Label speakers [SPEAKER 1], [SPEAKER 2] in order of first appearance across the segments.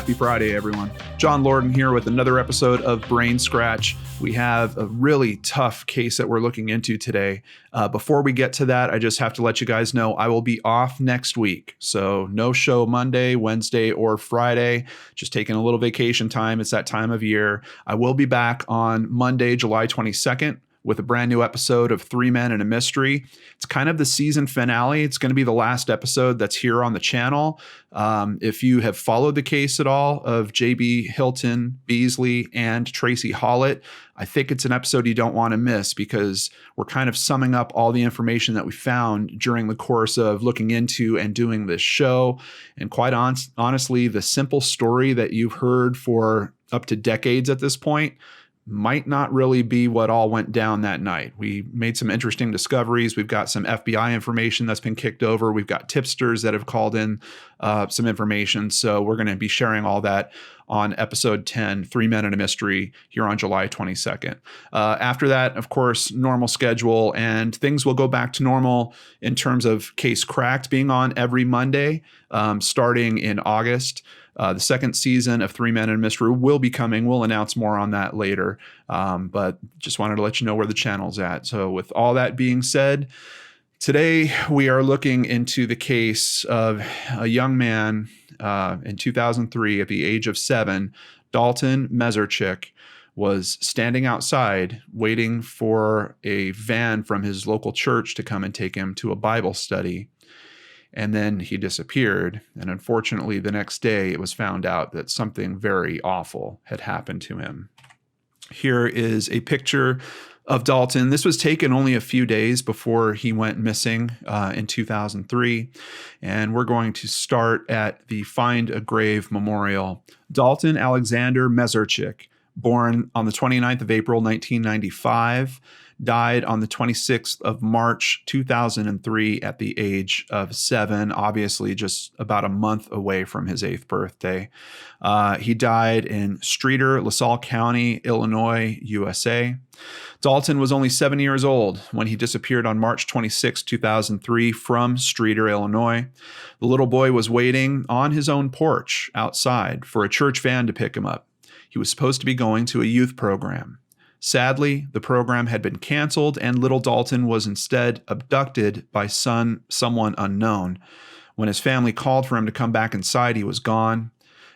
[SPEAKER 1] Happy Friday, everyone. John Lorden here with another episode of BrainScratch. We have a really tough case that we're looking into today. Before we get to that, I just have to let you guys know I will be off next week. So no show Monday, Wednesday, or Friday. Just taking a little vacation time. It's that time of year. I will be back on Monday, July 22nd. With a brand new episode of Three Men and a Mystery. It's kind of the season finale. It's going to be the last episode that's here on the channel. If you have followed the case at all of J.B. Hilton, Beasley, and Tracy Hollett, I think it's an episode you don't want to miss because we're kind of summing up all the information that we found during the course of looking into and doing this show. And quite honestly, the simple story that you've heard for up to decades at this point might not really be what all went down that night. We made some interesting discoveries. We've got some FBI information that's been kicked over. We've got tipsters that have called in some information. So we're going to be sharing all that on episode 10, Three Men and a Mystery, here on July 22nd. After that, of course, normal schedule, and things will go back to normal in terms of Case Cracked being on every Monday, starting in August. The second season of Three Men and a Mystery will be coming. We'll announce more on that later, but just wanted to let you know where the channel's at. So with all that being said, today we are looking into the case of a young man in 2003 at the age of 7, Dalton Mesarchik, was standing outside waiting for a van from his local church to come and take him to a Bible study. And then he disappeared. And unfortunately, the next day it was found out that something very awful had happened to him. Here is a picture of Dalton. This was taken only a few days before he went missing in 2003. And we're going to start at the Find a Grave Memorial. Dalton Alexander Mesarchik, born on the 29th of April, 1995, died on the 26th of March, 2003 at the age of 7, obviously just about a month away from his 8th birthday. He died in Streator, LaSalle County, Illinois, USA. Dalton was only 7 years old when he disappeared on March 26, 2003 from Streator, Illinois. The little boy was waiting on his own porch outside for a church van to pick him up. He was supposed to be going to a youth program. Sadly, the program had been canceled and little Dalton was instead abducted by someone unknown. When his family called for him to come back inside, he was gone.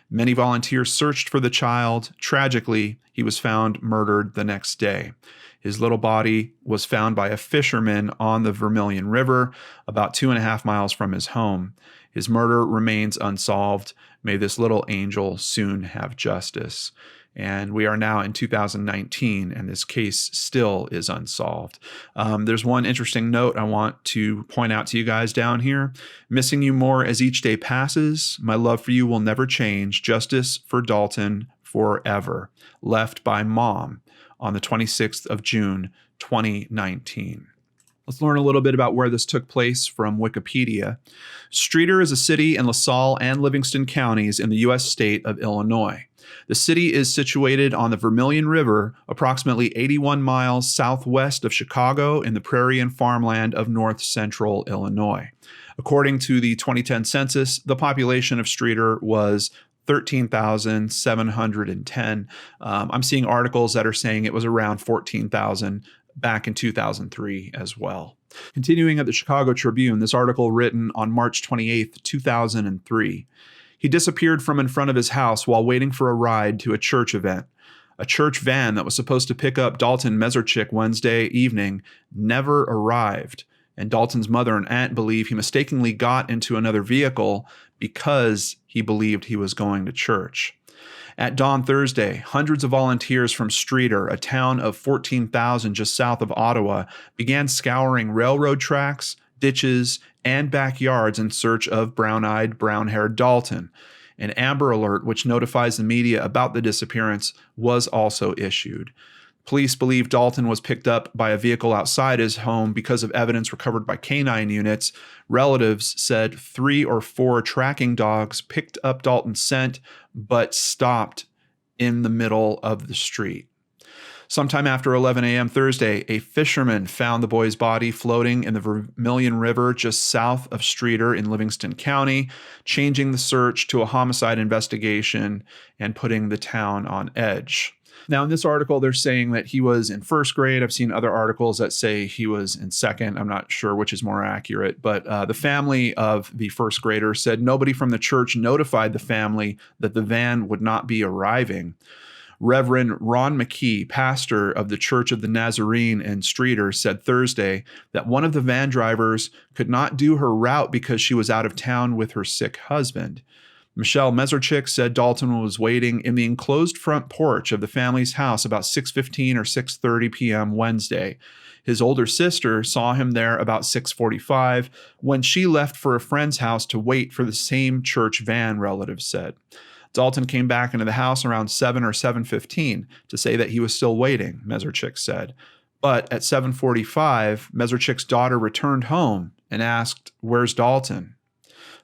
[SPEAKER 1] Many volunteers searched for the child. Tragically, he was found murdered the next day. His little body was found by a fisherman on the Vermilion River, about 2.5 miles from his home. His murder remains unsolved. May this little angel soon have justice. And we are now in 2019, and this case still is unsolved. There's one interesting note I want to point out to you guys down here. Missing you more as each day passes. My love for you will never change. Justice for Dalton forever. Left by Mom on the 26th of June, 2019. Let's learn a little bit about where this took place from Wikipedia. Streator is a city in LaSalle and Livingston counties in the U.S. state of Illinois. The city is situated on the Vermilion River, approximately 81 miles southwest of Chicago in the prairie and farmland of north central Illinois. According to the 2010 census, the population of Streator was 13,710. I'm seeing articles that are saying it was around 14,000 back in 2003 as well. Continuing at the Chicago Tribune, this article written on March 28, 2003. He disappeared from in front of his house while waiting for a ride to a church event. A church van that was supposed to pick up Dalton Mesarchik Wednesday evening never arrived, and Dalton's mother and aunt believe he mistakenly got into another vehicle because he believed he was going to church. At dawn Thursday, hundreds of volunteers from Streator, a town of 14,000 just south of Ottawa, began scouring railroad tracks, ditches, and backyards in search of brown-eyed, brown-haired Dalton. An Amber Alert, which notifies the media about the disappearance, was also issued. Police believe Dalton was picked up by a vehicle outside his home because of evidence recovered by canine units. Relatives said 3 or 4 tracking dogs picked up Dalton's scent, but stopped in the middle of the street. Sometime after 11 a.m. Thursday, a fisherman found the boy's body floating in the Vermilion River just south of Streator in Livingston County, changing the search to a homicide investigation and putting the town on edge. Now, in this article, they're saying that he was in first grade. I've seen other articles that say he was in second. I'm not sure which is more accurate, but the family of the first grader said nobody from the church notified the family that the van would not be arriving. Reverend Ron McKee, pastor of the Church of the Nazarene in Streator, said Thursday that one of the van drivers could not do her route because she was out of town with her sick husband. Michelle Mesarchik said Dalton was waiting in the enclosed front porch of the family's house about 6:15 or 6:30 p.m. Wednesday. His older sister saw him there about 6:45 when she left for a friend's house to wait for the same church van, relatives said. Dalton came back into the house around 7 or 7:15 to say that he was still waiting, Mesarchik said. But at 7:45, Mesarchik's daughter returned home and asked, "Where's Dalton?"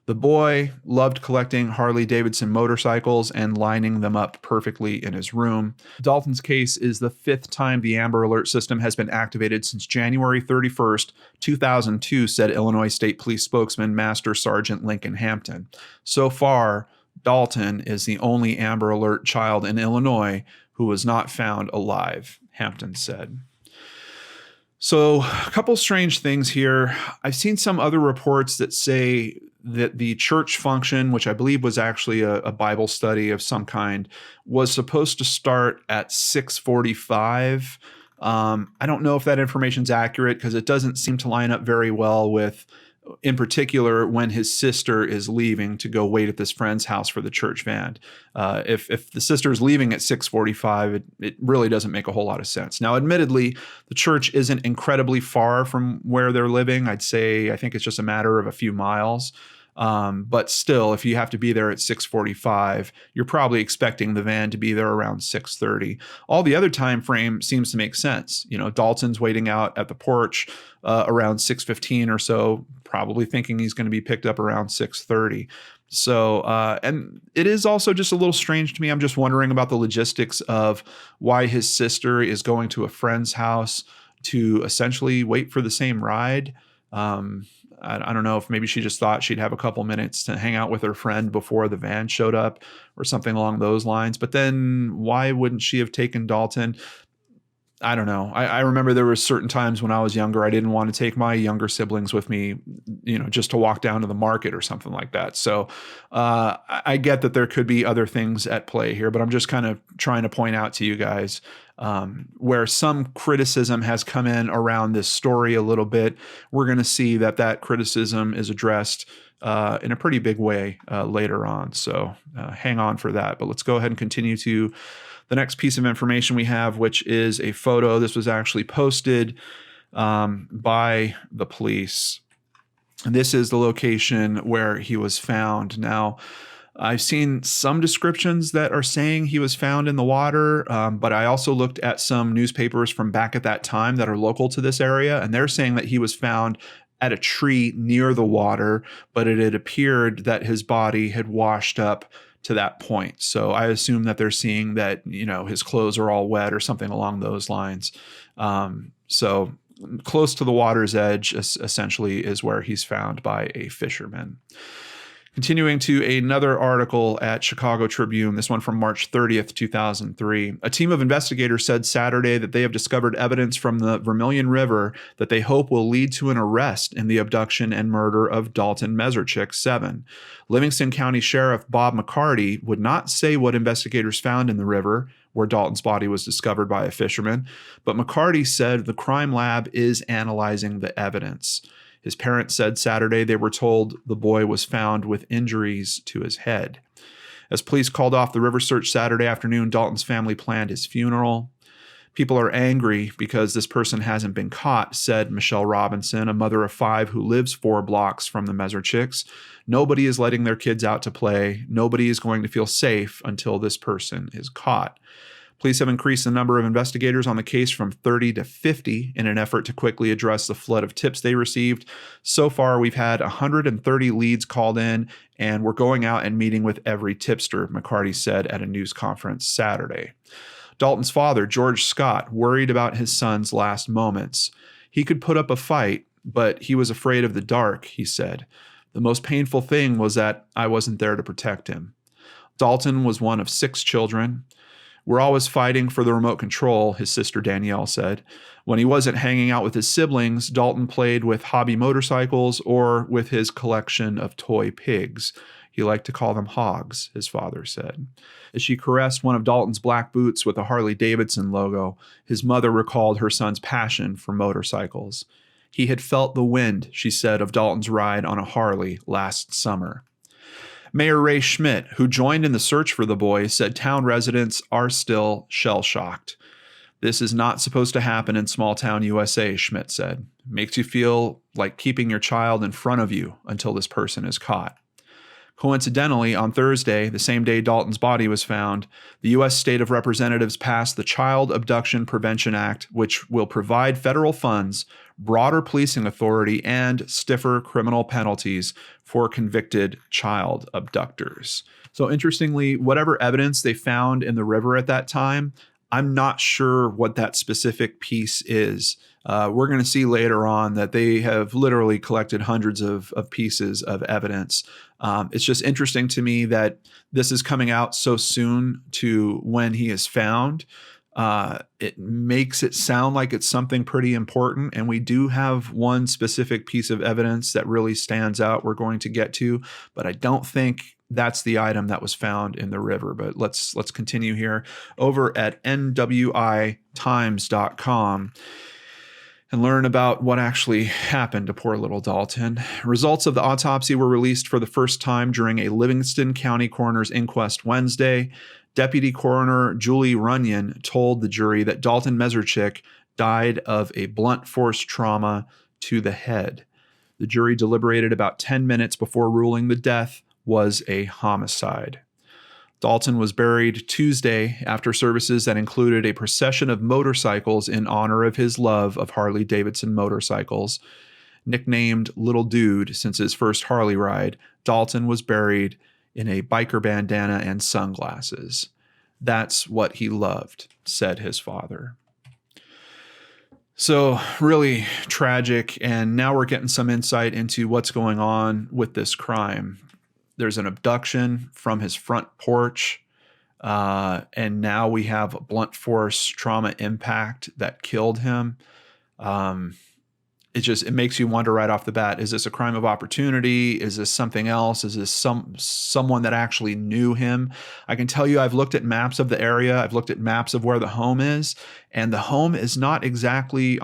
[SPEAKER 1] The boy loved collecting Harley-Davidson motorcycles and lining them up perfectly in his room. Dalton's case is the 5th time the Amber Alert system has been activated since January 31st, 2002, said Illinois State Police spokesman Master Sergeant Lincoln Hampton. So far, Dalton is the only Amber Alert child in Illinois who was not found alive, Hampton said. So a couple strange things here. I've seen some other reports that say that the church function, which I believe was actually a Bible study of some kind, was supposed to start at 6:45. I don't know if that information is accurate because it doesn't seem to line up very well with, in particular, when his sister is leaving to go wait at this friend's house for the church van. If the sister is leaving at 6:45, it really doesn't make a whole lot of sense. Now, admittedly, the church isn't incredibly far from where they're living. I think it's just a matter of a few miles. But still, if you have to be there at 6:45, you're probably expecting the van to be there around 6:30. All the other time frame seems to make sense. You know, Dalton's waiting out at the porch around 6:15 or so, probably thinking he's going to be picked up around 6:30. So, and it is also just a little strange to me. I'm just wondering about the logistics of why his sister is going to a friend's house to essentially wait for the same ride. I don't know if maybe she just thought she'd have a couple minutes to hang out with her friend before the van showed up or something along those lines. But then why wouldn't she have taken Dalton? I don't know. I remember there were certain times when I was younger, I didn't want to take my younger siblings with me, just to walk down to the market or something like that. So I get that there could be other things at play here, but I'm just kind of trying to point out to you guys where some criticism has come in around this story a little bit. We're going to see that criticism is addressed in a pretty big way later on. So hang on for that. But let's go ahead and continue to the next piece of information we have, which is a photo. This was actually posted by the police. And this is the location where he was found. Now, I've seen some descriptions that are saying he was found in the water, but I also looked at some newspapers from back at that time that are local to this area, and they're saying that he was found at a tree near the water, but it had appeared that his body had washed up to that point. So I assume that they're seeing that, his clothes are all wet or something along those lines. So close to the water's edge, essentially, is where he's found by a fisherman. Continuing to another article at Chicago Tribune, this one from March 30th, 2003. A team of investigators said Saturday that they have discovered evidence from the Vermilion River that they hope will lead to an arrest in the abduction and murder of Dalton Mesarchik, 7. Livingston County Sheriff Bob McCarty would not say what investigators found in the river, where Dalton's body was discovered by a fisherman, but McCarty said the crime lab is analyzing the evidence. His parents said Saturday they were told the boy was found with injuries to his head. As police called off the river search Saturday afternoon, Dalton's family planned his funeral. People are angry because this person hasn't been caught, said Michelle Robinson, a mother of 5 who lives 4 blocks from the Mesarchiks. Nobody is letting their kids out to play. Nobody is going to feel safe until this person is caught. Police have increased the number of investigators on the case from 30 to 50 in an effort to quickly address the flood of tips they received. So far, we've had 130 leads called in, and we're going out and meeting with every tipster, McCarty said at a news conference Saturday. Dalton's father, George Scott, worried about his son's last moments. He could put up a fight, but he was afraid of the dark, he said. The most painful thing was that I wasn't there to protect him. Dalton was one of 6 children. We're always fighting for the remote control, his sister Danielle said. When he wasn't hanging out with his siblings, Dalton played with hobby motorcycles or with his collection of toy pigs. He liked to call them hogs, his father said. As she caressed one of Dalton's black boots with a Harley-Davidson logo, his mother recalled her son's passion for motorcycles. He had felt the wind, she said, of Dalton's ride on a Harley last summer. Mayor Ray Schmidt, who joined in the search for the boy, said town residents are still shell-shocked. This is not supposed to happen in small-town USA, Schmidt said. Makes you feel like keeping your child in front of you until this person is caught. Coincidentally, on Thursday, the same day Dalton's body was found, the U.S. State of Representatives passed the Child Abduction Prevention Act, which will provide federal funds, broader policing authority, and stiffer criminal penalties for convicted child abductors. So interestingly, whatever evidence they found in the river at that time, I'm not sure what that specific piece is. We're going to see later on that they have literally collected hundreds of pieces of evidence. It's just interesting to me that this is coming out so soon to when he is found. It makes it sound like it's something pretty important. And we do have one specific piece of evidence that really stands out we're going to get to, but I don't think that's the item that was found in the river. But let's continue here over at nwitimes.com and learn about what actually happened to poor little Dalton. Results of the autopsy were released for the first time during a Livingston County coroner's inquest Wednesday. Deputy Coroner Julie Runyon told the jury that Dalton Mesarchik died of a blunt force trauma to the head. The jury deliberated about 10 minutes before ruling the death was a homicide. Dalton was buried Tuesday after services that included a procession of motorcycles in honor of his love of Harley-Davidson motorcycles. Nicknamed Little Dude since his first Harley ride, Dalton was buried in a biker bandana and sunglasses. That's what he loved, said his father. So really tragic, and now we're getting some insight into what's going on with this crime. There's an abduction from his front porch, and now we have a blunt force trauma impact that killed him. It makes you wonder right off the bat, is this a crime of opportunity? Is this something else? Is this someone that actually knew him? I can tell you I've looked at maps of the area. I've looked at maps of where the home is, and the home is not exactly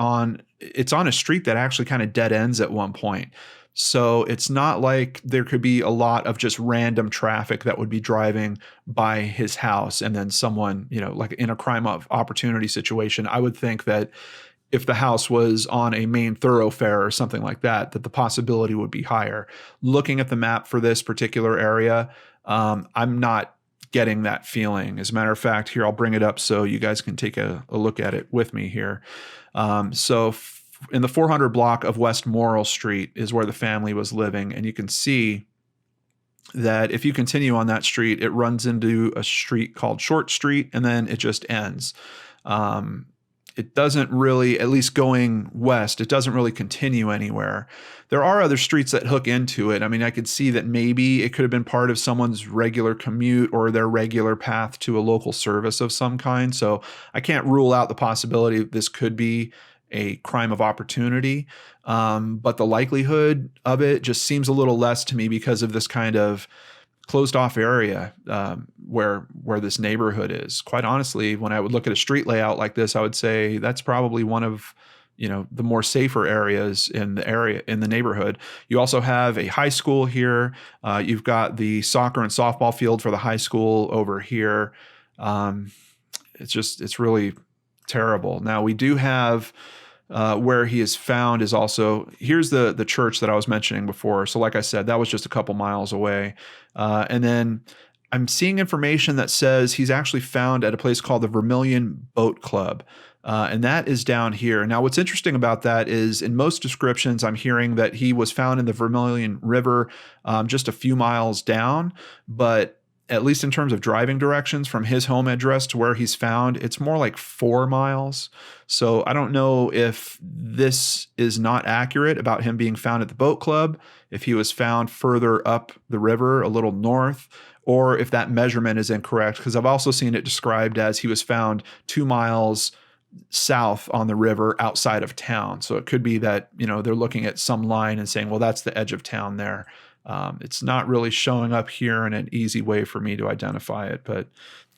[SPEAKER 1] it's on a street that actually kind of dead ends at one point. So it's not like there could be a lot of just random traffic that would be driving by his house and then someone, like in a crime of opportunity situation. I would think that if the house was on a main thoroughfare or something like that, that the possibility would be higher. Looking at the map for this particular area, I'm not getting that feeling. As a matter of fact, here, I'll bring it up so you guys can take a look at it with me here. In the 400 block of West Morrill Street is where the family was living. And you can see that if you continue on that street, it runs into a street called Short Street, and then it just ends. It doesn't really, at least going west, it doesn't really continue anywhere. There are other streets that hook into it. I mean, I could see that maybe it could have been part of someone's regular commute or their regular path to a local service of some kind. So I can't rule out the possibility that this could be a crime of opportunity. But the likelihood of it just seems a little less to me because of this kind of closed off area where this neighborhood is. Quite honestly, when I would look at a street layout like this, I would say that's probably one of the more safer areas in the neighborhood. You also have a high school here. You've got the soccer and softball field for the high school over here. It's really terrible. Now we do have where he is found is also, here's the church that I was mentioning before. So like I said, that was just a couple miles away. And then I'm seeing information that says he's actually found at a place called the Vermilion Boat Club. And that is down here. Now, what's interesting about that is in most descriptions, I'm hearing that he was found in the Vermilion River just a few miles down. But at least in terms of driving directions from his home address to where he's found, it's more like 4 miles. So I don't know if this is not accurate about him being found at the boat club, if he was found further up the river, a little north, or if that measurement is incorrect, because I've also seen it described as he was found 2 miles south on the river outside of town. So it could be that, they're looking at some line and saying, well, that's the edge of town there. It's not really showing up here in an easy way for me to identify it. But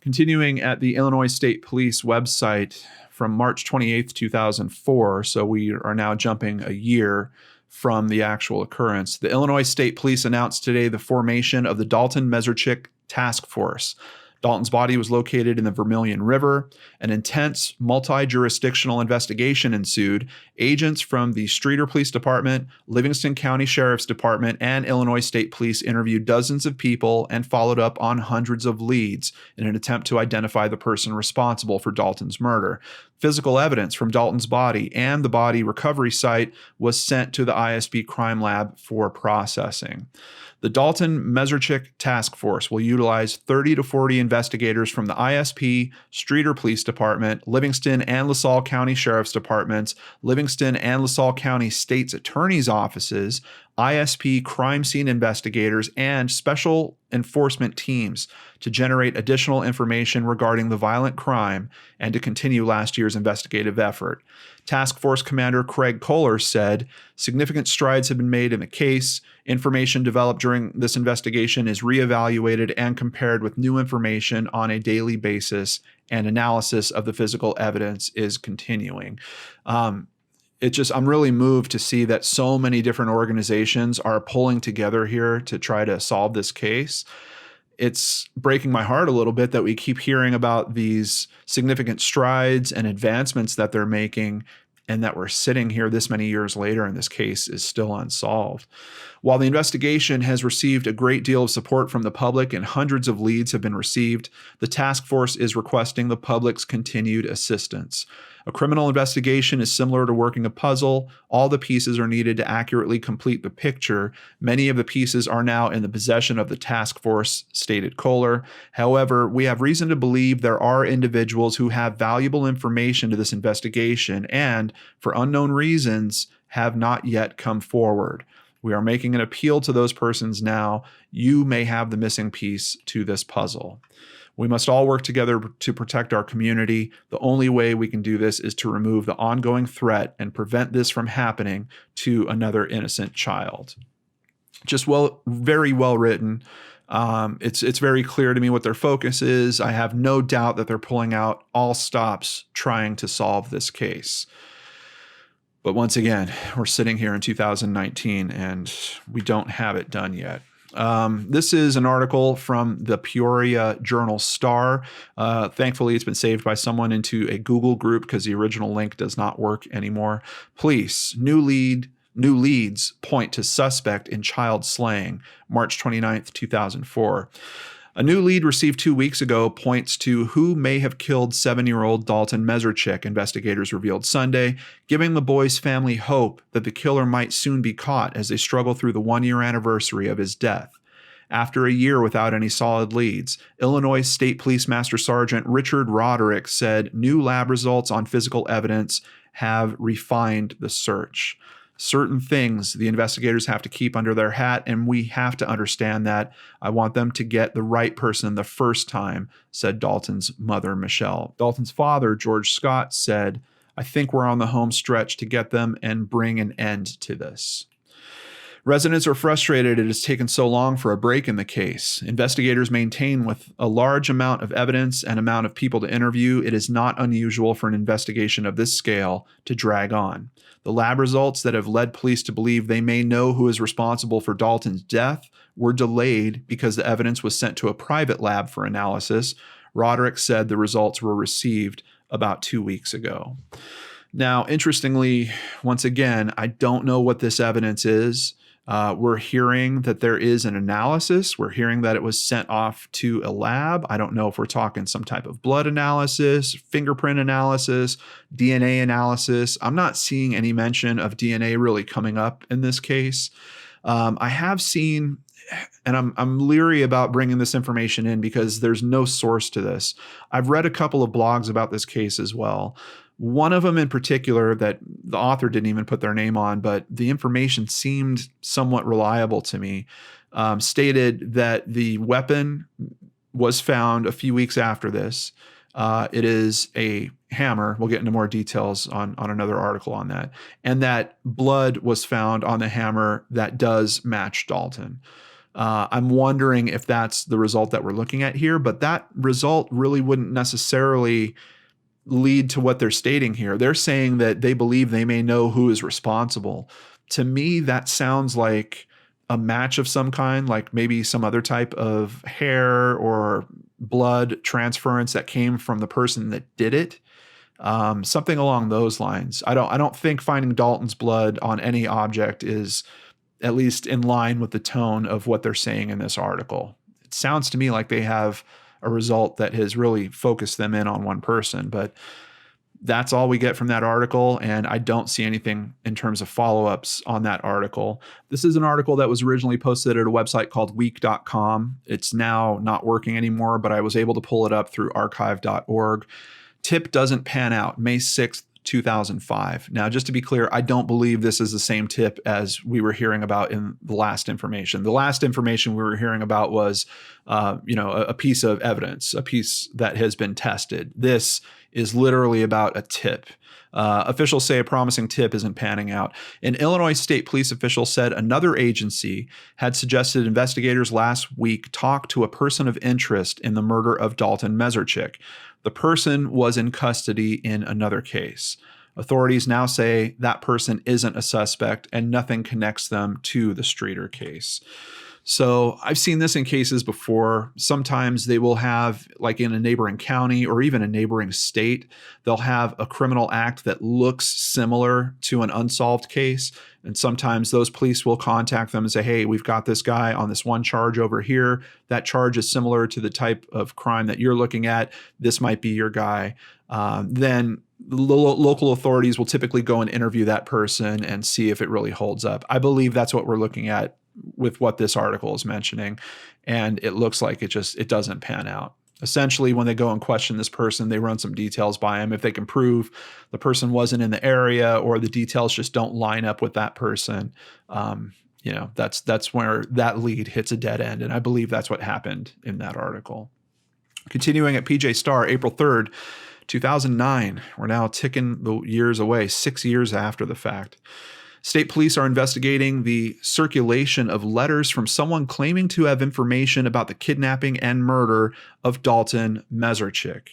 [SPEAKER 1] continuing at the Illinois State Police website from March 28th, 2004, so we are now jumping a year from the actual occurrence. The Illinois State Police announced today the formation of the Dalton Mesarchik Task Force. Dalton's body was located in the Vermilion River. An intense multi-jurisdictional investigation ensued. Agents from the Streator Police Department, Livingston County Sheriff's Department, and Illinois State Police interviewed dozens of people and followed up on hundreds of leads in an attempt to identify the person responsible for Dalton's murder. Physical evidence from Dalton's body and the body recovery site was sent to the ISB Crime Lab for processing. The Dalton Mesarchik Task Force will utilize 30 to 40 investigators from the ISP, Streator Police Department, Livingston and LaSalle County Sheriff's Departments, Livingston and LaSalle County State's Attorney's Offices, ISP crime scene investigators, and special enforcement teams to generate additional information regarding the violent crime and to continue last year's investigative effort. Task Force Commander Craig Kohler said, significant strides have been made in the case. Information developed during this investigation is reevaluated and compared with new information on a daily basis, and analysis of the physical evidence is continuing. I'm really moved to see that so many different organizations are pulling together here to try to solve this case. It's breaking my heart a little bit that we keep hearing about these significant strides and advancements that they're making, and that we're sitting here this many years later and this case is still unsolved. While the investigation has received a great deal of support from the public and hundreds of leads have been received, the task force is requesting the public's continued assistance. A criminal investigation is similar to working a puzzle. All the pieces are needed to accurately complete the picture. Many of the pieces are now in the possession of the task force, stated Kohler. However, we have reason to believe there are individuals who have valuable information to this investigation and, for unknown reasons, have not yet come forward. We are making an appeal to those persons now. You may have the missing piece to this puzzle. We must all work together to protect our community. The only way we can do this is to remove the ongoing threat and prevent this from happening to another innocent child. Just very well written. It's very clear to me what their focus is. I have no doubt that they're pulling out all stops trying to solve this case. But once again, we're sitting here in 2019 and we don't have it done yet. This is an article from the Peoria Journal-Star. Thankfully, it's been saved by someone into a Google group because the original link does not work anymore. Police, new leads point to suspect in child slaying, March 29th, 2004. A new lead received 2 weeks ago points to who may have killed 7-year-old Dalton Mesarchik, investigators revealed Sunday, giving the boy's family hope that the killer might soon be caught as they struggle through the 1-year anniversary of his death. After a year without any solid leads, Illinois State Police Master Sergeant Richard Roderick said new lab results on physical evidence have refined the search. Certain things the investigators have to keep under their hat, and we have to understand that. I want them to get the right person the first time, said Dalton's mother, Michelle. Dalton's father, George Scott, said, I think we're on the home stretch to get them and bring an end to this. Residents are frustrated it has taken so long for a break in the case. Investigators maintain with a large amount of evidence and amount of people to interview, it is not unusual for an investigation of this scale to drag on. The lab results that have led police to believe they may know who is responsible for Dalton's death were delayed because the evidence was sent to a private lab for analysis. Roderick said the results were received about 2 weeks ago. Now, interestingly, once again, I don't know what this evidence is. We're hearing that there is an analysis. We're hearing that it was sent off to a lab. I don't know if we're talking some type of blood analysis, fingerprint analysis, DNA analysis. I'm not seeing any mention of DNA really coming up in this case. I have seen and I'm leery about bringing this information in because there's no source to this. I've read a couple of blogs about this case as well. One of them in particular that the author didn't even put their name on, but the information seemed somewhat reliable to me, stated that the weapon was found a few weeks after this. It is a hammer. We'll get into more details on another article on that. And that blood was found on the hammer that does match Dalton. I'm wondering if that's the result that we're looking at here, but that result really wouldn't necessarily lead to what they're stating here. They're saying that they believe they may know who is responsible. To me, that sounds like a match of some kind, like maybe some other type of hair or blood transference that came from the person that did it. Something along those lines. I don't think finding Dalton's blood on any object is at least in line with the tone of what they're saying in this article. It sounds to me like they have a result that has really focused them in on one person, but that's all we get from that article, and I don't see anything in terms of follow-ups on that article. This is an article that was originally posted at a website called week.com. It's now not working anymore, but I was able to pull it up through archive.org. Tip doesn't pan out, May 6th, 2005. Now, just to be clear, I don't believe this is the same tip as we were hearing about in the last information. The last information we were hearing about was, a piece of evidence, a piece that has been tested. This is literally about a tip. Officials say a promising tip isn't panning out. An Illinois state police official said another agency had suggested investigators last week talk to a person of interest in the murder of Dalton Mesarchik. The person was in custody in another case. Authorities now say that person isn't a suspect and nothing connects them to the Streator case. So I've seen this in cases before. Sometimes they will have, like in a neighboring county or even a neighboring state, they'll have a criminal act that looks similar to an unsolved case. And sometimes those police will contact them and say, hey, we've got this guy on this one charge over here. That charge is similar to the type of crime that you're looking at. This might be your guy. Then the local authorities will typically go and interview that person and see if it really holds up. I believe that's what we're looking at with what this article is mentioning. And it looks like it doesn't pan out. Essentially, when they go and question this person, they run some details by him. If they can prove the person wasn't in the area or the details just don't line up with that person, that's where that lead hits a dead end. And I believe that's what happened in that article. Continuing at PJ Star, April 3rd, 2009. We're now ticking the years away, 6 years after the fact. State police are investigating the circulation of letters from someone claiming to have information about the kidnapping and murder of Dalton Mesarchik.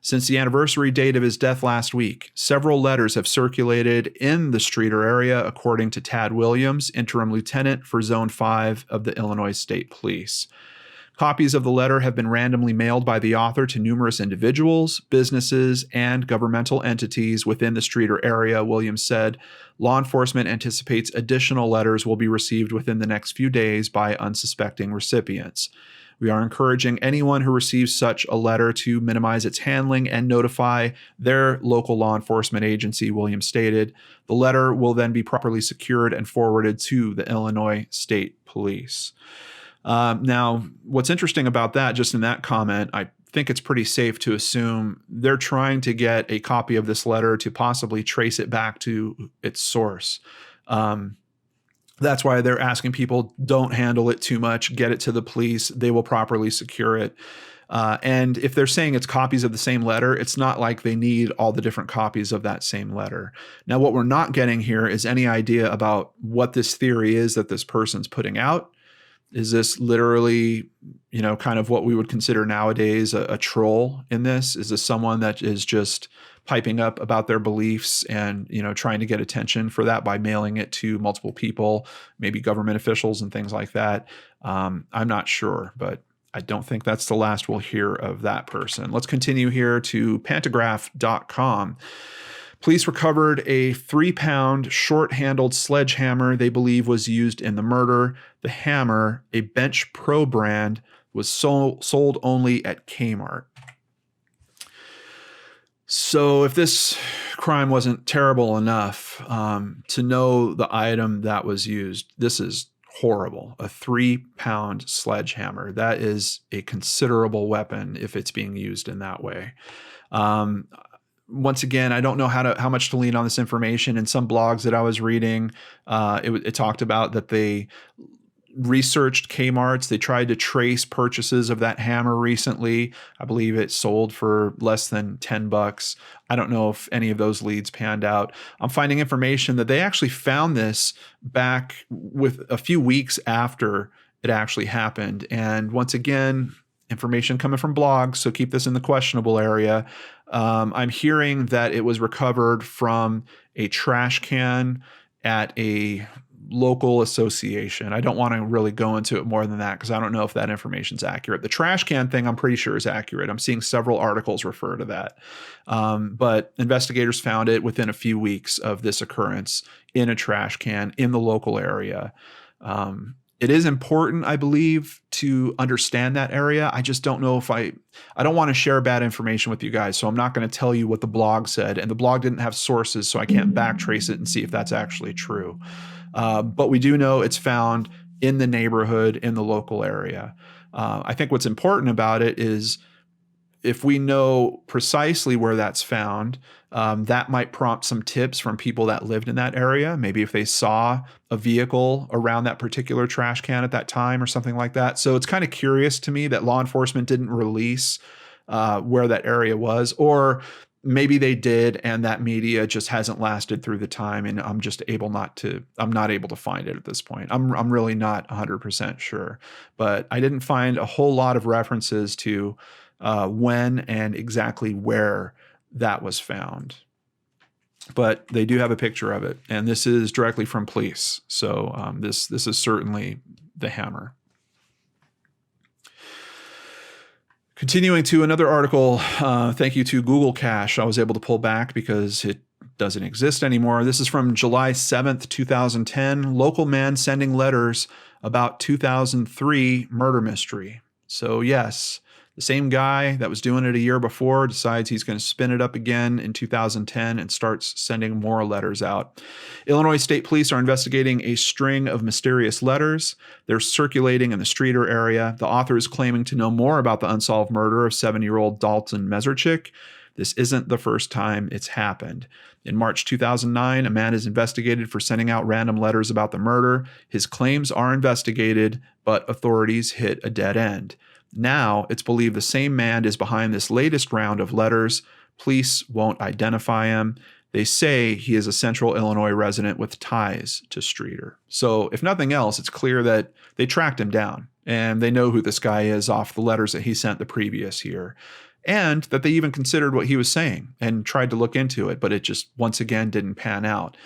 [SPEAKER 1] Since the anniversary date of his death last week, several letters have circulated in the Streator area, according to Tad Williams, interim lieutenant for Zone 5 of the Illinois State Police. Copies of the letter have been randomly mailed by the author to numerous individuals, businesses, and governmental entities within the Streator area, Williams said. Law enforcement anticipates additional letters will be received within the next few days by unsuspecting recipients. We are encouraging anyone who receives such a letter to minimize its handling and notify their local law enforcement agency, Williams stated. The letter will then be properly secured and forwarded to the Illinois State Police. Now, what's interesting about that, just in that comment, I think it's pretty safe to assume they're trying to get a copy of this letter to possibly trace it back to its source. That's why they're asking people, don't handle it too much, get it to the police. They will properly secure it. And if they're saying it's copies of the same letter, it's not like they need all the different copies of that same letter. Now, what we're not getting here is any idea about what this theory is that this person's putting out. Is this literally, kind of what we would consider nowadays a troll in this? Is this someone that is just piping up about their beliefs and, trying to get attention for that by mailing it to multiple people, maybe government officials and things like that? I'm not sure, but I don't think that's the last we'll hear of that person. Let's continue here to pantograph.com. Police recovered a 3-pound short-handled sledgehammer they believe was used in the murder. The hammer, a Bench Pro brand, was sold only at Kmart. So if this crime wasn't terrible enough to know the item that was used, this is horrible. A 3-pound sledgehammer. That is a considerable weapon if it's being used in that way. Once again, I don't know how much to lean on this information. In some blogs that I was reading, it talked about that they researched Kmart's. They tried to trace purchases of that hammer recently. I believe it sold for less than $10. I don't know if any of those leads panned out. I'm finding information that they actually found this back with a few weeks after it actually happened. And once again, information coming from blogs, so keep this in the questionable area. I'm hearing that it was recovered from a trash can at a local association. I don't want to really go into it more than that because I don't know if that information is accurate. The trash can thing, I'm pretty sure is accurate. I'm seeing several articles refer to that. But investigators found it within a few weeks of this occurrence in a trash can in the local area. It is important, I believe, to understand that area. I just don't know if I don't want to share bad information with you guys, so I'm not going to tell you what the blog said. And the blog didn't have sources, so I can't backtrace it and see if that's actually true. But we do know it's found in the neighborhood, in the local area. I think what's important about it is if we know precisely where that's found, that might prompt some tips from people that lived in that area. Maybe if they saw a vehicle around that particular trash can at that time or something like that. So it's kind of curious to me that law enforcement didn't release where that area was, or maybe they did and that media just hasn't lasted through the time and I'm not able to find it at this point. I'm really not 100% sure, but I didn't find a whole lot of references to when and exactly where that was found. But they do have a picture of it, and this is directly from police. So this is certainly the hammer. Continuing to another article, thank you to Google Cache. I was able to pull back because it doesn't exist anymore. This is from July 7th, 2010. Local man sending letters about 2003 murder mystery. So yes, the same guy that was doing it a year before decides he's going to spin it up again in 2010 and starts sending more letters out. Illinois State Police are investigating a string of mysterious letters. They're circulating in the Streator area. The author is claiming to know more about the unsolved murder of 7-year-old Dalton Mesarchik. This isn't the first time it's happened. In March 2009, a man is investigated for sending out random letters about the murder. His claims are investigated, but authorities hit a dead end. Now, it's believed the same man is behind this latest round of letters. Police won't identify him. They say he is a Central Illinois resident with ties to Streator. So, if nothing else, it's clear that they tracked him down and they know who this guy is off the letters that he sent the previous year. And that they even considered what he was saying and tried to look into it, but it just once again didn't pan out.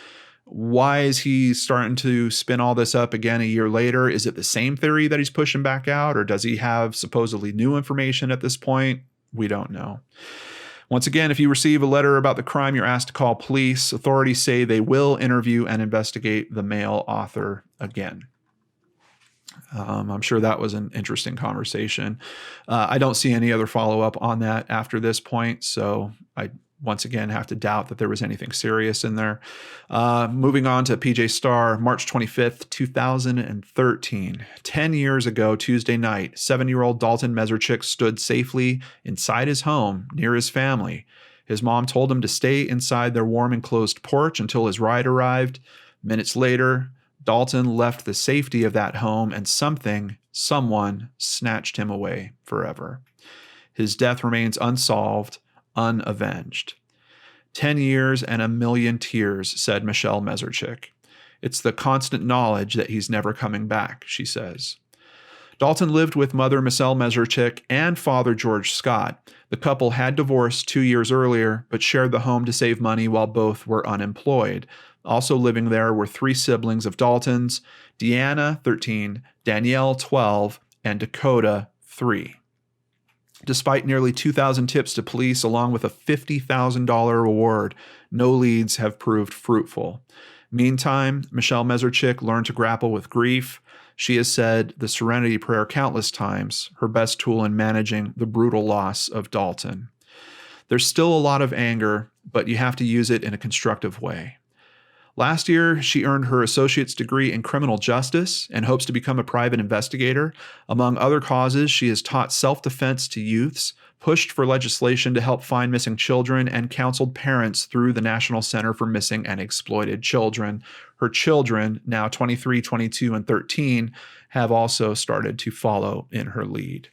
[SPEAKER 1] Why is he starting to spin all this up again a year later? Is it the same theory that he's pushing back out, or does he have supposedly new information at this point? We don't know. Once again, if you receive a letter about the crime, you're asked to call police. Authorities say they will interview and investigate the male author again. I'm sure that was an interesting conversation. I don't see any other follow-up on that after this point, so I once again have to doubt that there was anything serious in there. Moving on to PJ Star, March 25th, 2013. 10 years ago, Tuesday night, 7-year-old Dalton Mesarchik stood safely inside his home near his family. His mom told him to stay inside their warm enclosed porch until his ride arrived. Minutes later, Dalton left the safety of that home and someone snatched him away forever. His death remains unsolved, unavenged. 10 years and a million tears, said Michelle Mesarchik. It's the constant knowledge that he's never coming back, she says. Dalton lived with mother Michelle Mesarchik and father George Scott. The couple had divorced 2 years earlier, but shared the home to save money while both were unemployed. Also living there were 3 siblings of Dalton's, Deanna, 13, Danielle, 12, and Dakota, 3. Despite nearly 2,000 tips to police, along with a $50,000 reward, no leads have proved fruitful. Meantime, Michelle Mesarchik learned to grapple with grief. She has said the Serenity Prayer countless times, her best tool in managing the brutal loss of Dalton. There's still a lot of anger, but you have to use it in a constructive way. Last year, she earned her associate's degree in criminal justice and hopes to become a private investigator. Among other causes, she has taught self-defense to youths, pushed for legislation to help find missing children, and counseled parents through the National Center for Missing and Exploited Children. Her children, now 23, 22, and 13, have also started to follow in her lead.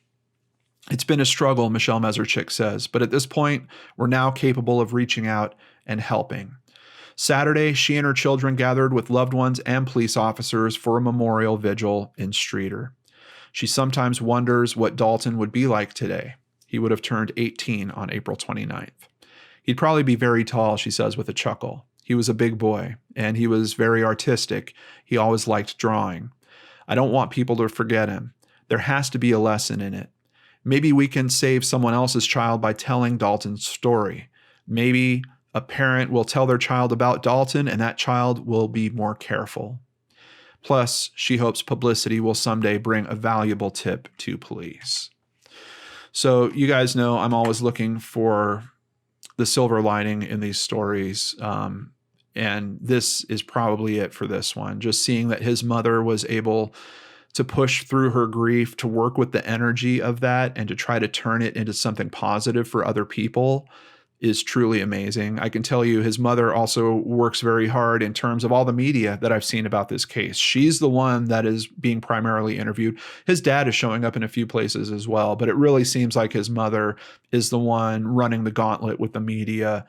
[SPEAKER 1] It's been a struggle, Michelle Mesarchik says, but at this point, we're now capable of reaching out and helping. Saturday, she and her children gathered with loved ones and police officers for a memorial vigil in Streator. She sometimes wonders what Dalton would be like today. He would have turned 18 on April 29th. He'd probably be very tall, she says with a chuckle. He was a big boy, and he was very artistic. He always liked drawing. I don't want people to forget him. There has to be a lesson in it. Maybe we can save someone else's child by telling Dalton's story. Maybe a parent will tell their child about Dalton, and that child will be more careful. Plus, she hopes publicity will someday bring a valuable tip to police. So you guys know I'm always looking for the silver lining in these stories. And this is probably it for this one. Just seeing that his mother was able to push through her grief, to work with the energy of that, and to try to turn it into something positive for other people is truly amazing. I can tell you his mother also works very hard in terms of all the media that I've seen about this case. She's the one that is being primarily interviewed. His dad is showing up in a few places as well, but it really seems like his mother is the one running the gauntlet with the media,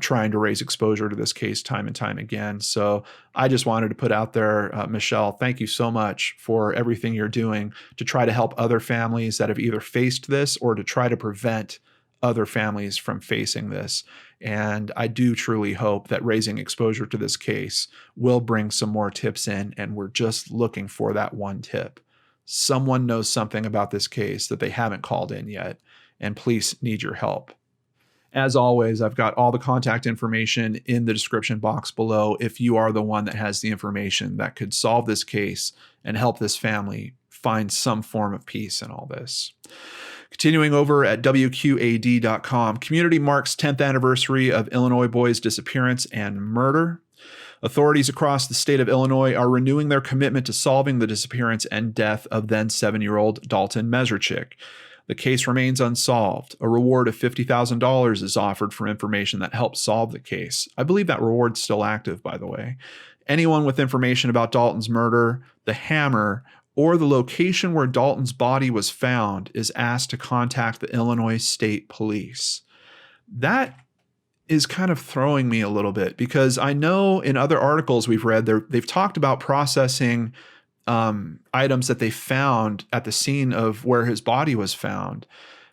[SPEAKER 1] trying to raise exposure to this case time and time again. So I just wanted to put out there, Michelle, thank you so much for everything you're doing to try to help other families that have either faced this or to try to prevent other families from facing this. And I do truly hope that raising exposure to this case will bring some more tips in, and we're just looking for that one tip. Someone knows something about this case that they haven't called in yet, and police need your help. As always, I've got all the contact information in the description box below if you are the one that has the information that could solve this case and help this family find some form of peace in all this. Continuing over at WQAD.com, community marks 10th anniversary of Illinois boy's disappearance and murder. Authorities across the state of Illinois are renewing their commitment to solving the disappearance and death of then 7-year-old Dalton Mesarchik. The case remains unsolved. A reward of $50,000 is offered for information that helps solve the case. I believe that reward's still active, by the way. Anyone with information about Dalton's murder, the hammer, or the location where Dalton's body was found is asked to contact the Illinois State Police. That is kind of throwing me a little bit because I know in other articles we've read, they've talked about processing items that they found at the scene of where his body was found.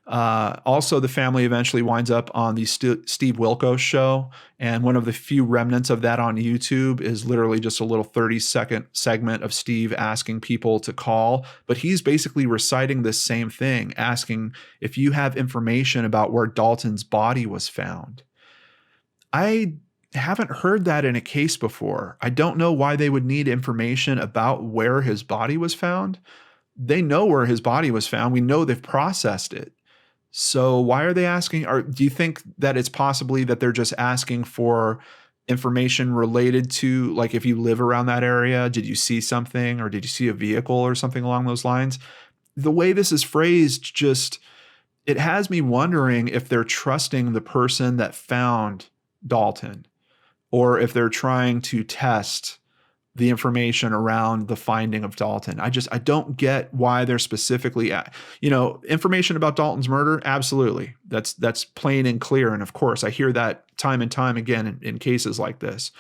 [SPEAKER 1] Also, the family eventually winds up on the Steve Wilkos show, and one of the few remnants of that on YouTube is literally just a little 30-second segment of Steve asking people to call, but he's basically reciting this same thing, asking if you have information about where Dalton's body was found. I haven't heard that in a case before. I don't know why they would need information about where his body was found. They know where his body was found. We know they've processed it. So why are they asking? Or do you think that it's possibly that they're just asking for information related to, like, if you live around that area, did you see something or did you see a vehicle or something along those lines? The way this is phrased, it has me wondering if they're trusting the person that found Dalton or if they're trying to test the information around the finding of Dalton. I don't get why they're specifically, information about Dalton's murder. Absolutely. That's plain and clear. And of course, I hear that time and time again in cases like this.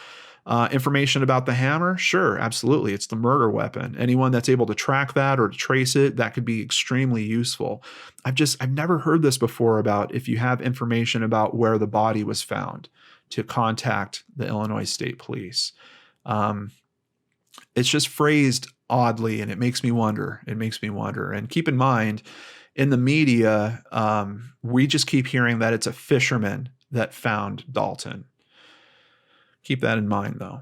[SPEAKER 1] Information about the hammer. Sure. Absolutely. It's the murder weapon. Anyone that's able to track that or to trace it, that could be extremely useful. I've never heard this before about if you have information about where the body was found to contact the Illinois State Police. It's just phrased oddly, and it makes me wonder. And keep in mind, in the media, we just keep hearing that it's a fisherman that found Dalton. Keep that in mind, though.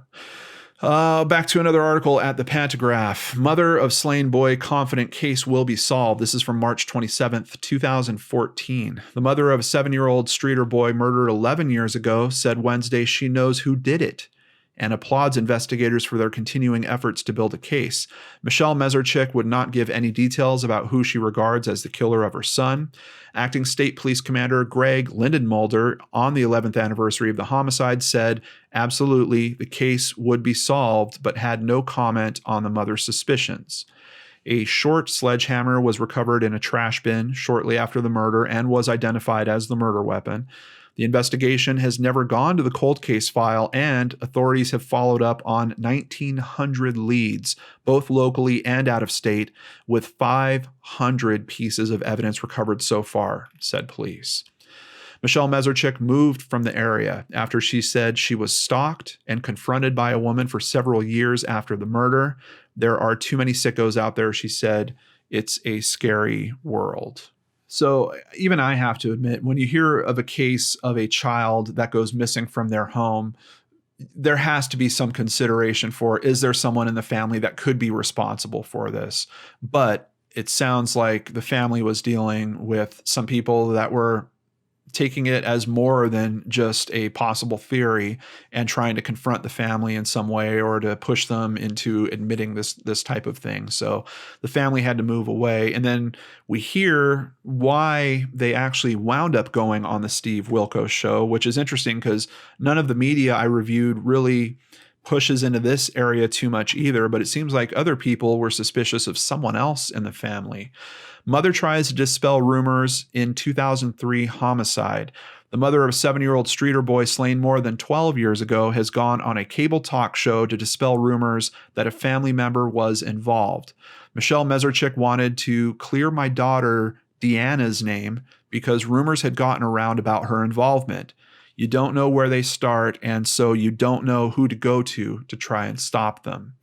[SPEAKER 1] Back to another article at the Polygraph. Mother of slain boy confident case will be solved. This is from March 27th, 2014. The mother of a 7-year-old Streator boy murdered 11 years ago said Wednesday she knows who did it and applauds investigators for their continuing efforts to build a case. Michelle Mesarchik would not give any details about who she regards as the killer of her son. Acting State Police Commander Greg Lindenmulder, on the 11th anniversary of the homicide, said, absolutely, the case would be solved, but had no comment on the mother's suspicions. A short sledgehammer was recovered in a trash bin shortly after the murder and was identified as the murder weapon. The investigation has never gone to the cold case file, and authorities have followed up on 1,900 leads, both locally and out of state, with 500 pieces of evidence recovered so far, said police. Michelle Mesarchik moved from the area after she said she was stalked and confronted by a woman for several years after the murder. There are too many sickos out there, she said. It's a scary world. So even I have to admit, when you hear of a case of a child that goes missing from their home, there has to be some consideration for, is there someone in the family that could be responsible for this? But it sounds like the family was dealing with some people that were taking it as more than just a possible theory and trying to confront the family in some way or to push them into admitting this type of thing. So the family had to move away. And then we hear why they actually wound up going on the Steve Wilkos show, which is interesting because none of the media I reviewed really pushes into this area too much either, but it seems like other people were suspicious of someone else in the family. Mother tries to dispel rumors in 2003 homicide. The mother of a 7-year-old Streator boy slain more than 12 years ago has gone on a cable talk show to dispel rumors that a family member was involved. Michelle Mesarchik wanted to clear my daughter Deanna's name because rumors had gotten around about her involvement. You don't know where they start, and so you don't know who to go to try and stop them.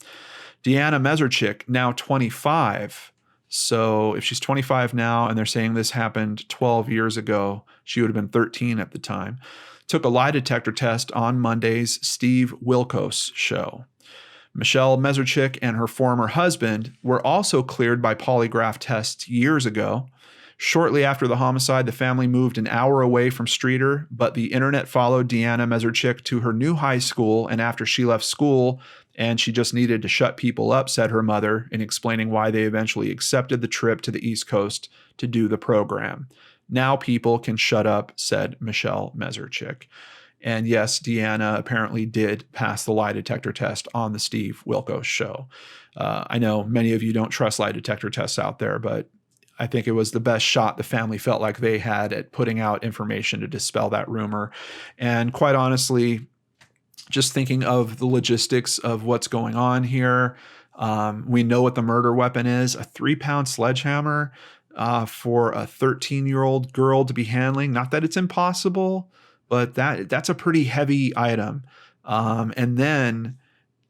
[SPEAKER 1] Deanna Mesarchik, now 25. So if she's 25 now and they're saying this happened 12 years ago, she would have been 13 at the time, took a lie detector test on Monday's Steve Wilkos show. Michelle Mesarchik and her former husband were also cleared by polygraph tests years ago. Shortly after the homicide, the family moved an hour away from Streator, but the internet followed Deanna Mesarchik to her new high school, and after she left school, and she just needed to shut people up, said her mother, in explaining why they eventually accepted the trip to the East Coast to do the program. Now people can shut up, said Michelle Mesarchik. And yes, Deanna apparently did pass the lie detector test on the Steve Wilkos show. I know many of you don't trust lie detector tests out there, but I think it was the best shot the family felt like they had at putting out information to dispel that rumor. And quite honestly, just thinking of the logistics of what's going on here, we know what the murder weapon is, a 3-pound sledgehammer for a 13-year-old girl to be handling. Not that it's impossible, but that's a pretty heavy item. And then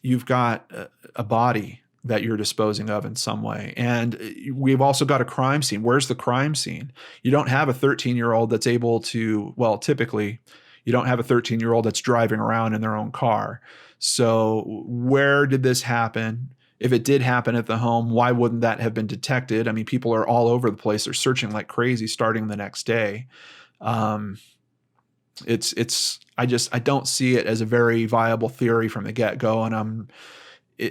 [SPEAKER 1] you've got a body that you're disposing of in some way. And we've also got a crime scene. Where's the crime scene? You don't have a 13-year-old that's able to, well, typically you don't have a 13-year-old that's driving around in their own car. So where did this happen? If it did happen at the home, why wouldn't that have been detected? I mean, people are all over the place. They're searching like crazy starting the next day. I don't see it as a very viable theory from the get-go. And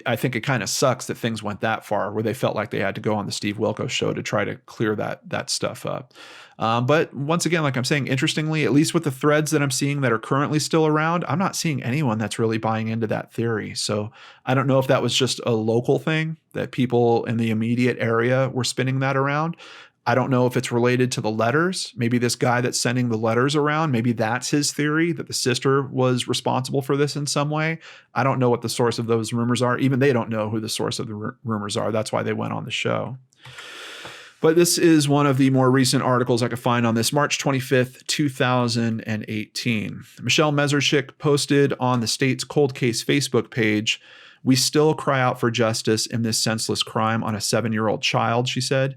[SPEAKER 1] I think it kind of sucks that things went that far where they felt like they had to go on the Steve Wilkos show to try to clear that stuff up. But once again, like I'm saying, interestingly, at least with the threads that I'm seeing that are currently still around, I'm not seeing anyone that's really buying into that theory. So I don't know if that was just a local thing that people in the immediate area were spinning that around. I don't know if it's related to the letters. Maybe this guy that's sending the letters around, maybe that's his theory, that the sister was responsible for this in some way. I don't know what the source of those rumors are. Even they don't know who the source of the rumors are. That's why they went on the show. But this is one of the more recent articles I could find on this, March 25th, 2018. Michelle Mesarchik posted on the state's cold case Facebook page, "We still cry out for justice in this senseless crime on a 7-year-old child," she said.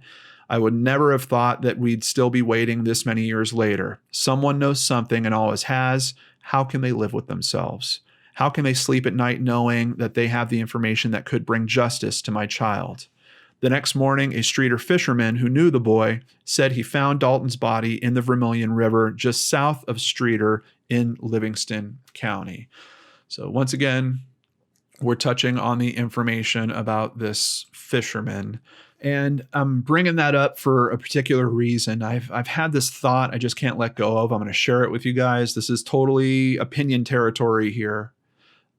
[SPEAKER 1] "I would never have thought that we'd still be waiting this many years later. Someone knows something and always has. How can they live with themselves? How can they sleep at night knowing that they have the information that could bring justice to my child?" The next morning, a Streator fisherman who knew the boy said he found Dalton's body in the Vermilion River just south of Streator in Livingston County. So once again, we're touching on the information about this fisherman. And I'm bringing that up for a particular reason. I've had this thought I just can't let go of. I'm going to share it with you guys. This is totally opinion territory here.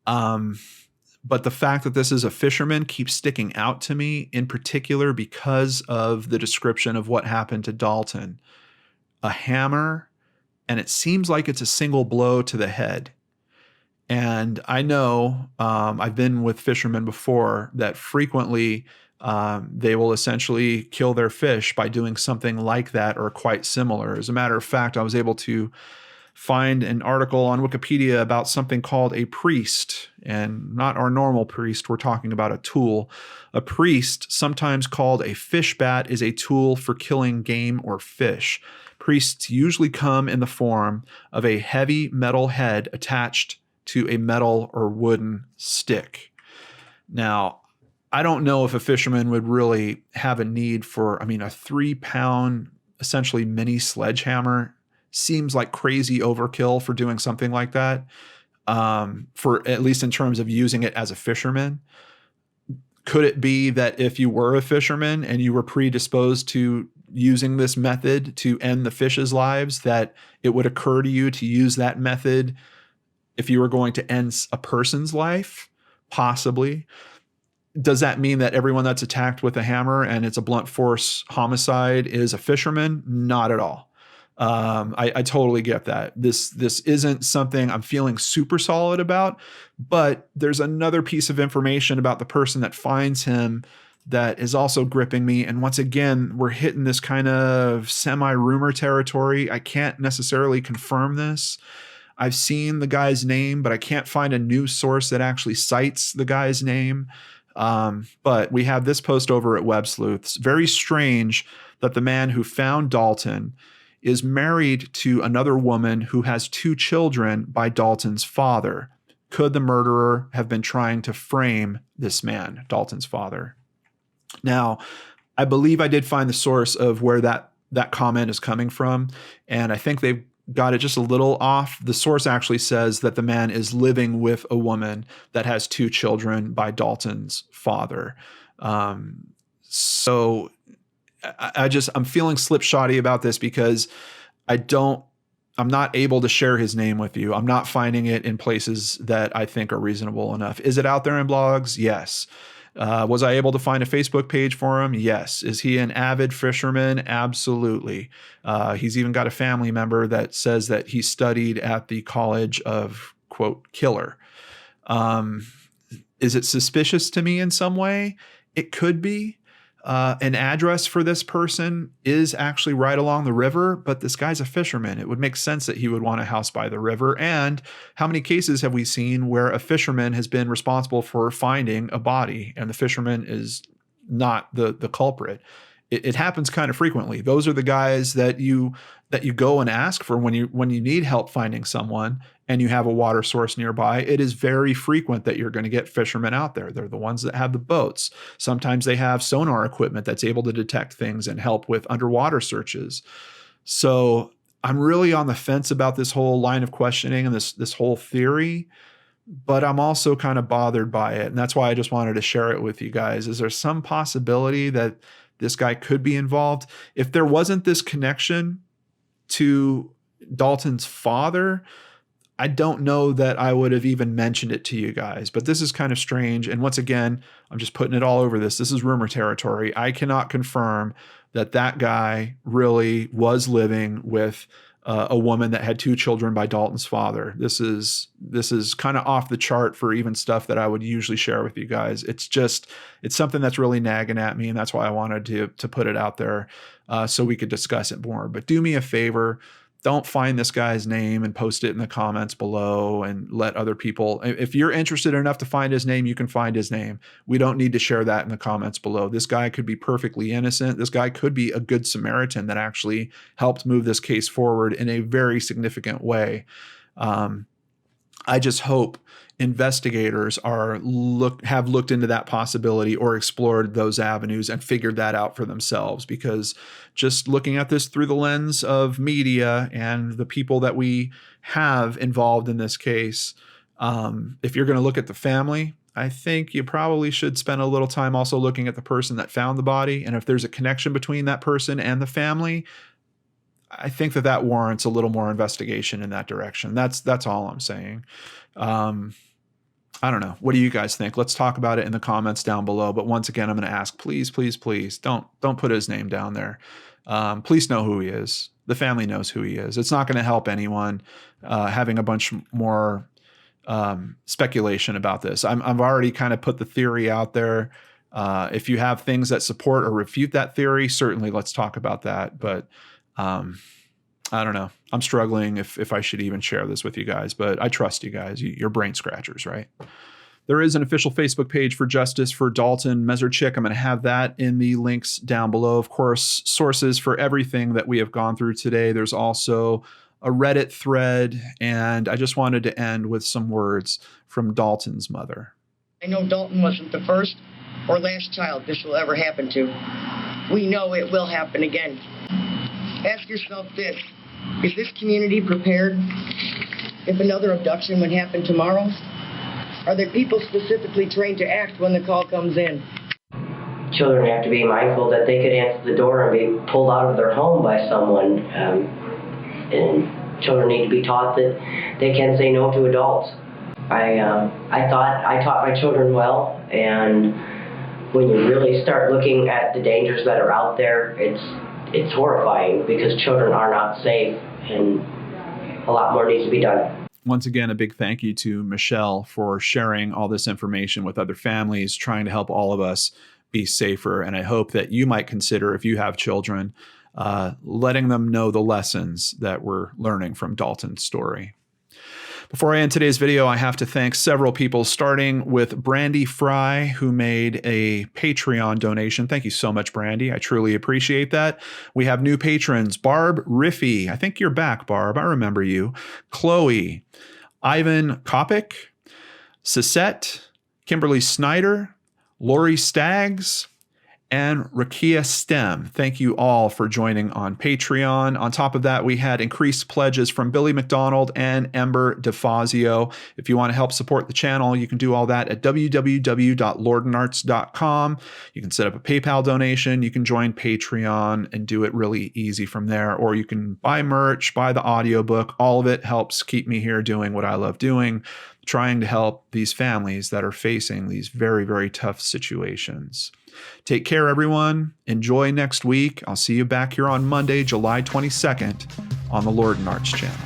[SPEAKER 1] But the fact that this is a fisherman keeps sticking out to me, in particular because of the description of what happened to Dalton. A hammer, and it seems like it's a single blow to the head. And I know I've been with fishermen before that frequently they will essentially kill their fish by doing something like that or quite similar. As a matter of fact, I was able to find an article on Wikipedia about something called a priest, and not our normal priest. We're talking about a tool. A priest, sometimes called a fish bat, is a tool for killing game or fish. Priests usually come in the form of a heavy metal head attached to a metal or wooden stick. Now, I don't know if a fisherman would really have a need for, a 3-pound, essentially mini sledgehammer seems like crazy overkill for doing something like that, for at least in terms of using it as a fisherman. Could it be that if you were a fisherman and you were predisposed to using this method to end the fish's lives, that it would occur to you to use that method if you were going to end a person's life? Possibly. Does that mean that everyone that's attacked with a hammer and it's a blunt force homicide is a fisherman? Not at all. I totally get that. This isn't something I'm feeling super solid about, but there's another piece of information about the person that finds him that is also gripping me. And once again, we're hitting this kind of semi-rumor territory. I can't necessarily confirm this. I've seen the guy's name, but I can't find a news source that actually cites the guy's name. But we have this post over at Web Sleuths. Very strange that the man who found Dalton is married to another woman who has 2 children by Dalton's father. Could the murderer have been trying to frame this man, Dalton's father? Now, I believe I did find the source of where that comment is coming from, and I think they've got it just a little off. The source actually says that the man is living with a woman that has 2 children by Dalton's father. So I'm feeling slipshotty about this because I'm not able to share his name with you. I'm not finding it in places that I think are reasonable enough. Is it out there in blogs? Yes. Was I able to find a Facebook page for him? Yes. Is he an avid fisherman? Absolutely. He's even got a family member that says that he studied at the College of, quote, Killer. Is it suspicious to me in some way? It could be. An address for this person is actually right along the river, but this guy's a fisherman. It would make sense that he would want a house by the river. And how many cases have we seen where a fisherman has been responsible for finding a body and the fisherman is not the culprit? It happens kind of frequently. Those are the guys that you go and ask for when you need help finding someone and you have a water source nearby. It is very frequent that you're going to get fishermen out there. They're the ones that have the boats. Sometimes they have sonar equipment that's able to detect things and help with underwater searches. So I'm really on the fence about this whole line of questioning and this whole theory, but I'm also kind of bothered by it. And that's why I just wanted to share it with you guys. Is there some possibility that this guy could be involved? If there wasn't this connection to Dalton's father, I don't know that I would have even mentioned it to you guys, but this is kind of strange. And once again, I'm just putting it all over this. This is rumor territory. I cannot confirm that guy really was living with a woman that had 2 children by Dalton's father. This is kind of off the chart for even stuff that I would usually share with you guys. It's something that's really nagging at me, and that's why I wanted to put it out there so we could discuss it more. But do me a favor. Don't find this guy's name and post it in the comments below and let other people. If you're interested enough to find his name, you can find his name. We don't need to share that in the comments below. This guy could be perfectly innocent. This guy could be a good Samaritan that actually helped move this case forward in a very significant way. I just hope investigators have looked into that possibility or explored those avenues and figured that out for themselves, because just looking at this through the lens of media and the people that we have involved in this case, if you're going to look at the family, I think you probably should spend a little time also looking at the person that found the body. And if there's a connection between that person and the family, I think that warrants a little more investigation in that direction. That's all I'm saying. I don't know. What do you guys think? Let's talk about it in the comments down below. But once again, I'm going to ask, please, please, please don't put his name down there. Police know who he is. The family knows who he is. It's not going to help anyone having a bunch more speculation about this. I've already kind of put the theory out there. If you have things that support or refute that theory, certainly let's talk about that. But I don't know. I'm struggling if I should even share this with you guys, but I trust you guys. You're brain scratchers, right? There is an official Facebook page for justice for Dalton Mesarchik. I'm going to have that in the links down below. Of course, sources for everything that we have gone through today. There's also a Reddit thread, and I just wanted to end with some words from Dalton's mother.
[SPEAKER 2] I know Dalton wasn't the first or last child this will ever happen to. We know it will happen again. Ask yourself this: is this community prepared if another abduction would happen tomorrow? Are there people specifically trained to act when the call comes in?
[SPEAKER 3] Children have to be mindful that they could answer the door and be pulled out of their home by someone. And children need to be taught that they can say no to adults. I taught my children well, and when you really start looking at the dangers that are out there, it's horrifying because children are not safe, and a lot more needs to be done.
[SPEAKER 1] Once again, a big thank you to Michelle for sharing all this information with other families, trying to help all of us be safer. And I hope that you might consider, if you have children, letting them know the lessons that we're learning from Dalton's story. Before I end today's video, I have to thank several people, starting with Brandy Fry, who made a Patreon donation. Thank you so much, Brandy. I truly appreciate that. We have new patrons: Barb Riffy. I think you're back, Barb. I remember you. Chloe, Ivan Kopic, Sisette, Kimberly Snyder, Lori Staggs, and Rakia Stem. Thank you all for joining on Patreon. On top of that, we had increased pledges from Billy McDonald and Ember DeFazio. If you want to help support the channel, you can do all that at www.lordenarts.com. You can set up a PayPal donation. You can join Patreon and do it really easy from there. Or you can buy merch, buy the audiobook. All of it helps keep me here doing what I love doing, trying to help these families that are facing these very, very tough situations. Take care, everyone. Enjoy next week. I'll see you back here on Monday, July 22nd on the Lord and Arts channel.